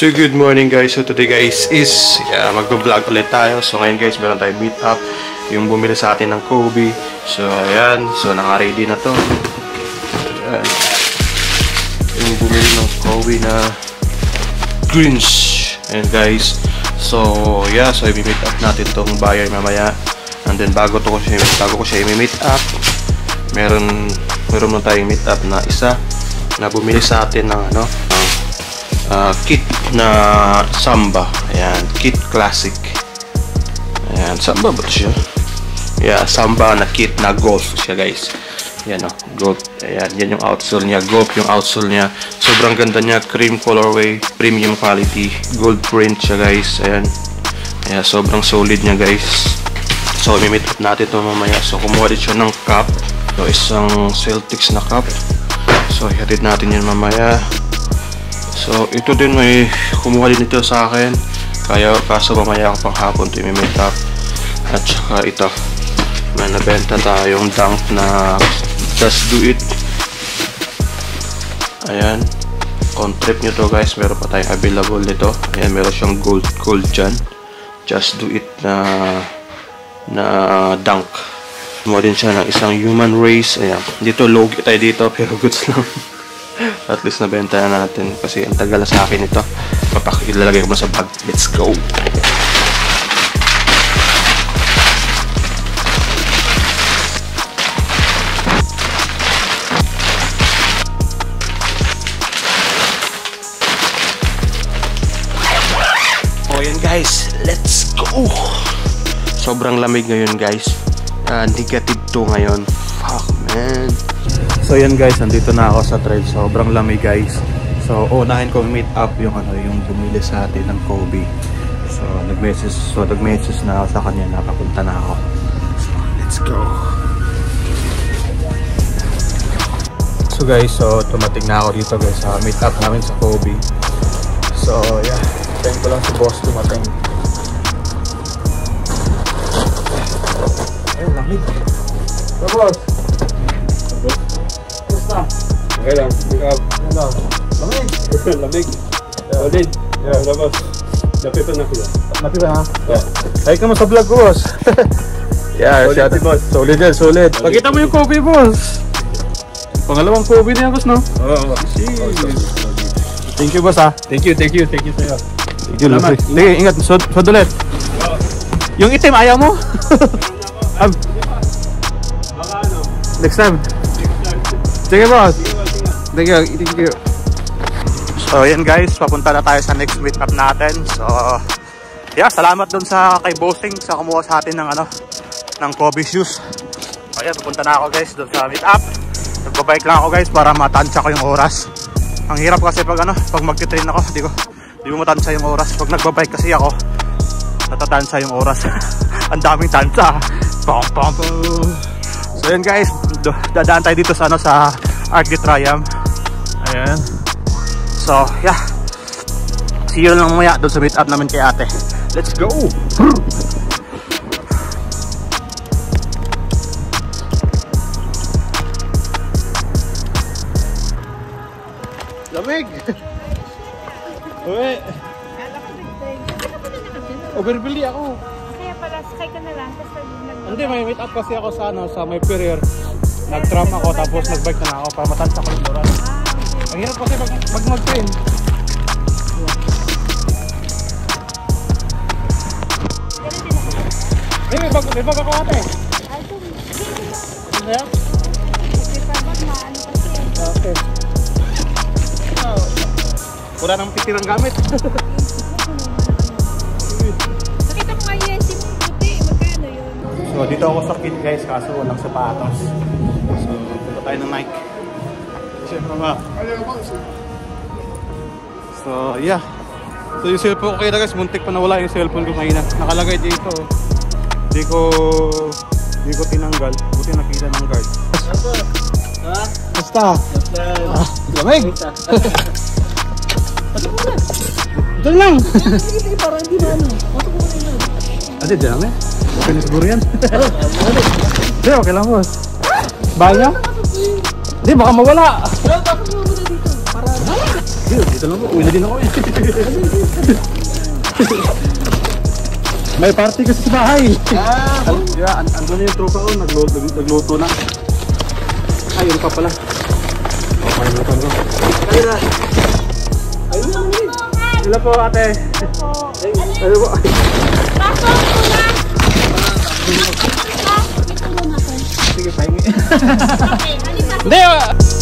So good morning guys. So today guys is magbo-vlog ulit tayo. So ngayon guys meron tayong meet up. Yung bumili sa atin ng Kobe. So ayan. So naka-ready na to. Ayan. Yung bumili ng Kobe na greens. Ayan guys. So yeah. So i-meet up natin tong buyer mamaya. And then bago ko siya i-meet up, meron na tayong meet up na isa na bumili sa atin ng kit na Samba. Ayan, kit classic. Ayan, Samba ba ito siya? Yeah, Samba na kit na golf siya guys. Ayan o, golf. Ayan, yan yung outsole niya. Golf yung outsole niya. Sobrang ganda niya. Cream colorway, premium quality, gold print siya guys. Ayan. Ayan, sobrang solid niya guys. So, imimit up natin ito mamaya. So, kumuha din siya ng cup. So, isang Celtics na cup. So, ihatid natin yan mamaya. So, ito din may kumuha din ito sa akin. Kaya, kaso mamaya ako pang hapon ito imimit up. At saka ito. May nabenta tayong Dunk na Just Do It. Ayan. Contrip nyo to guys. Meron pa tayong available nito. Ayan, meron siyang gold dyan. Just Do It na Dunk. Kumuha din siya ng isang Human Race. Ayan. Dito, logi tayo dito. Pero goods lang. At least nabenta na natin kasi ang tagal na sa akin ito. Ilalagay ko na sa bag. Let's go! Oh yan guys, let's go! Sobrang lamig ngayon guys. Negative 2 ngayon. Fuck man. So yan guys, nandito na ako sa trail. Sobrang lamig guys. So unahin ko meet up yung yung bumili sa atin ng Kobe. So nag-message na ako sa kanya, nakapunta na ako. So let's go. So guys, so tumating na ako dito guys sa meet up namin sa Kobe. So yeah, tayo ko lang si boss tumating. Ay, lamig. So boss, okay lang, pick up. Lamig. Lamig. Solid. Yeah, labas. Napipan na kuya. Napipan ha? Yeah. Ay ka mo sa vlog ko, boss. Yeah, solid boss. Solid yan, solid. Pakita mo yung Kobe, boss. Pangalawang Kobe niya, boss, no? Oo. Thank you, boss, ha? Thank you sa'yo. Thank you, salamat. Sige, ingat. Sod ulit. Yung itim, ayaw mo? Next time. Sige, boss. Thank you. So yan guys, papunta na tayo sa next meet up natin. So yeah, salamat dun sa kay Bossing sa kumuha sa atin ng ng Kobe shoes. So yan, papunta na ako guys dun sa meet up. Nagbabike lang ako guys para matansya ko yung oras. Ang hirap kasi pag pag magti-train ako, di ko matansya yung oras. Pag nagbabike kasi ako, natatansya yung oras. Ang daming tansya. So yan guys, dadaan tayo dito sa sa Arc de Triomphe. Ayan. So, yeah. See you lang mamaya doon sa meet up namin kay ate. Let's go! Lamig! Uwe! Overbili ako. Kaya pala, sakay ka na lang. Hindi, may meet up kasi ako sa may career. Nag-tram ako tapos nag-bike na ako para matansya ko yung oras. Ang hirap kasi pag mag-train. May bag ako ate. Ano yan? Okay. Wala nang pitirang gamit. Nakita mo nga yung SIM puti. Magkano yun? So dito ako sa kit guys kaso walang sapatos. So punta tayo ng Nike. Siyempre ba? So yeah. So yung cellphone ko kayo guys, muntik pa nawala yung cellphone ko kanina. Nakalagay dito. Di ko tinanggal. Buti nakita ng guard. Ha? Basta. Lamig. Diyan lang. Hindi parang hindi na Pasok mo na. Ate, diyan lang eh. Okay na siguro yan. Hindi, okay lang boss. Bahal niya? Hindi, baka mawala. Pasok mo muna dito. Para Dito lang po. Uwi na din ako eh. May party kasi sa bahay. Ando na yung tropa ko. Nagluto na. Ayun pa pala. Okay, luto ko. Ayun na. Ayun na. Hello po ate. Hello po. Pasok ko na! Sige, pahingi. Okay, halika. Hindi!